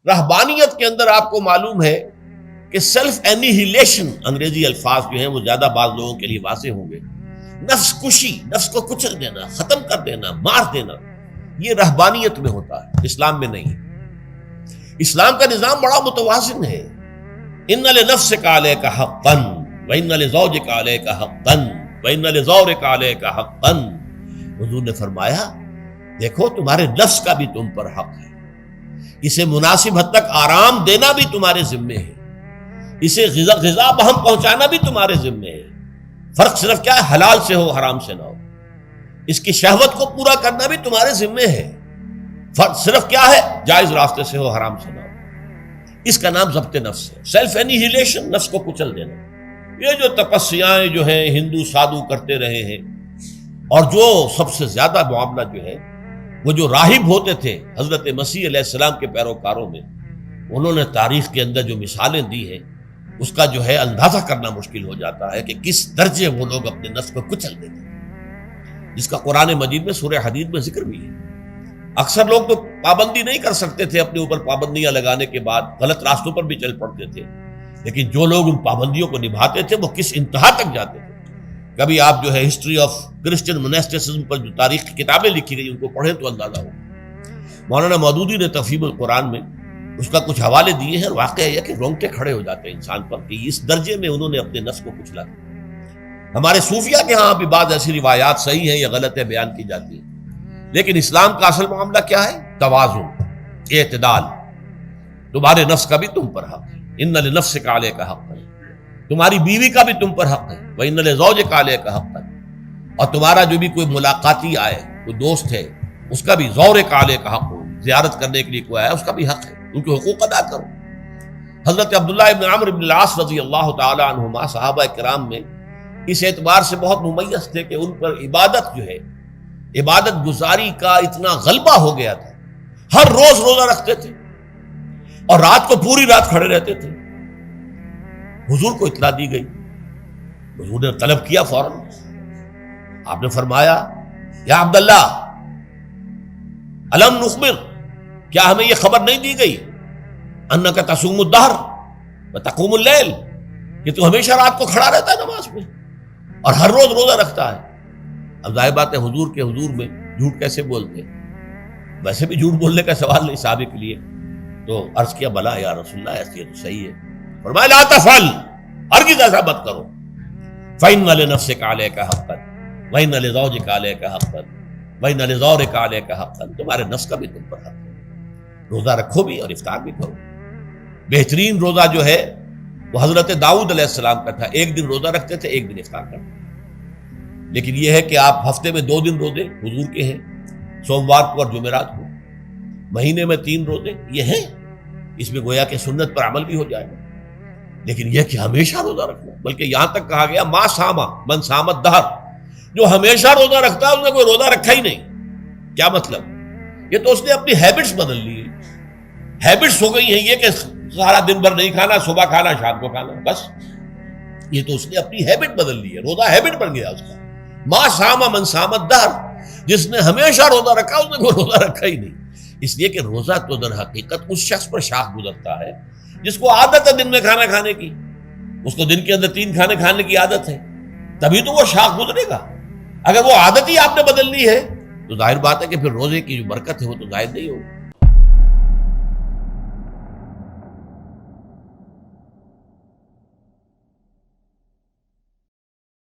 رہبانیت کے اندر آپ کو معلوم ہے کہ سیلف اینیہیلیشن، انگریزی الفاظ جو ہیں وہ زیادہ بعض لوگوں کے لیے واضح ہوں گے، نفس کشی، نفس کو کچل دینا، ختم کر دینا، مار دینا، یہ رہبانیت میں ہوتا ہے، اسلام میں نہیں ہے۔ اسلام کا نظام بڑا متوازن ہے۔ ان لنفسک علیک حقا وان لزوجک علیک حقا وان لزورک علیک حقا۔ حضور نے فرمایا دیکھو تمہارے نفس کا بھی تم پر حق ہے، اسے مناسب حد تک آرام دینا بھی تمہارے ذمے ہے، اسے غذا بہم پہنچانا بھی تمہارے ذمے ہے۔ فرق صرف کیا ہے؟ حلال سے ہو، حرام سے نہ ہو۔ اس کی شہوت کو پورا کرنا بھی تمہارے ذمے ہے۔ فرق صرف کیا ہے؟ جائز راستے سے ہو، حرام سے نہ ہو۔ اس کا نام ضبط نفس ہے، سیلف اینیہیلیشن، نفس کو کچل دینا۔ یہ جو تپسیاں جو ہیں ہندو سادھو کرتے رہے ہیں، اور جو سب سے زیادہ معاملہ جو ہے وہ جو راہب ہوتے تھے حضرت مسیح علیہ السلام کے پیروکاروں میں، انہوں نے تاریخ کے اندر جو مثالیں دی ہیں اس کا جو ہے اندازہ کرنا مشکل ہو جاتا ہے کہ کس درجے وہ لوگ اپنے نفس کو کچل دیتے ہیں، جس کا قرآن مجید میں سورہ حدید میں ذکر بھی ہے۔ اکثر لوگ تو پابندی نہیں کر سکتے تھے، اپنے اوپر پابندیاں لگانے کے بعد غلط راستوں پر بھی چل پڑتے تھے، لیکن جو لوگ ان پابندیوں کو نبھاتے تھے وہ کس انتہا تک جاتے تھے۔ کبھی آپ جو ہے ہسٹری آف کرسچن موناسٹسزم پر جو تاریخ کی کتابیں لکھی گئی ان کو پڑھیں تو اندازہ ہو۔ مولانا مودودی نے تفہیم القرآن میں اس کا کچھ حوالے دیے ہیں، اور واقعہ یہ کہ رونگٹے کھڑے ہو جاتے ہیں انسان پر کہ اس درجے میں انہوں نے اپنے نفس کو کچلا۔ ہمارے صوفیہ کے ہاں بھی بعض ایسی روایات صحیح ہیں یا غلط ہے بیان کی جاتی ہیں، لیکن اسلام کا اصل معاملہ کیا ہے؟ توازن، اعتدال۔ تمہارے نفس کا بھی تم پر حق ہے، ان لنفسک علیک حقا، تمہاری بیوی کا بھی تم پر حق ہے، وَإِنَّ لِزَوْجِكَ عَلَيْكَ حَقًّا، اور تمہارا جو بھی کوئی ملاقاتی آئے، کوئی دوست ہے، اس کا بھی زورک علیک حق، زیارت کرنے کے لیے کوئی آیا اس کا بھی حق ہے، ان کے حقوق ادا کرو۔ حضرت عبداللہ ابن عمرو بن العاص رضی اللہ تعالی عنہما صحابہ کرام میں اس اعتبار سے بہت ممیز تھے کہ ان پر عبادت جو ہے، عبادت گزاری کا اتنا غلبہ ہو گیا تھا، ہر روز روزہ رکھتے تھے اور رات کو پوری رات کھڑے رہتے تھے۔ حضور کو اطلاع دی گئی، حضور نے طلب کیا فوراً، آپ نے فرمایا یا عبداللہ الم نخبر، کیا ہمیں یہ خبر نہیں دی گئی انک تصوم الدہر وتقوم اللیل، کہ تو ہمیشہ رات کو کھڑا رہتا ہے نماز میں اور ہر روز روزہ رکھتا ہے۔ اب ظاہر بات ہے حضور کے حضور میں جھوٹ کیسے بولتے، ویسے بھی جھوٹ بولنے کا سوال نہیں صحابہ کے لیے، تو عرض کیا بلا یا رسول اللہ ایسے تو صحیح ہے۔ فرمایا لا تفعل، ہرگز ایسا مت کرو، فإن لنفسك عليك حقا وإن لزوجك عليك حقا وإن لزورك عليك حقا، تمہارے نفس کا بھی تم پر حق ہے، روزہ رکھو بھی اور افطار بھی کرو۔ بہترین روزہ جو ہے وہ حضرت داؤد علیہ السلام کا تھا، ایک دن روزہ رکھتے تھے، ایک دن افطار کرتے تھے۔ لیکن یہ ہے کہ آپ ہفتے میں 2 دن روزے حضور کے ہیں، سوموار کو اور جمعرات کو، مہینے میں 3 روزے یہ ہیں، اس میں گویا کہ سنت پر عمل بھی ہو جائے گا۔ لیکن یہ کہ ہمیشہ روزہ رکھنا، بلکہ یہاں تک کہا گیا ما ساما من سامت دہر، جو ہمیشہ روزہ رکھتا ہے اس نے کوئی روزہ رکھا ہی نہیں۔ کیا مطلب؟ یہ تو اس نے اپنی ہیبٹس بدل لی ہیں، ہیبٹس ہو گئی ہیں یہ کہ سارا دن بھر نہیں کھانا، صبح کھانا شام کو کھانا، بس یہ تو اس نے اپنی ہیبٹ بدل لی ہے، روزہ ہیبٹ بن گیا اس کا۔ ما ساما من سامت دہر، جس نے ہمیشہ روزہ رکھا اس نے کوئی روزہ رکھا ہی نہیں۔ اس لیے کہ روزہ تو در حقیقت اس شخص پر شاخ گزرتا ہے جس کو عادت ہے دن میں کھانا کھانے کی، اس کو دن کے اندر 3 کھانے کھانے کی عادت ہے، تبھی تو وہ شاخ گزرے گا۔ اگر وہ عادت ہی آپ نے بدل لی ہے تو ظاہر بات ہے کہ پھر روزے کی جو برکت ہے وہ تو ظاہر نہیں ہوگی۔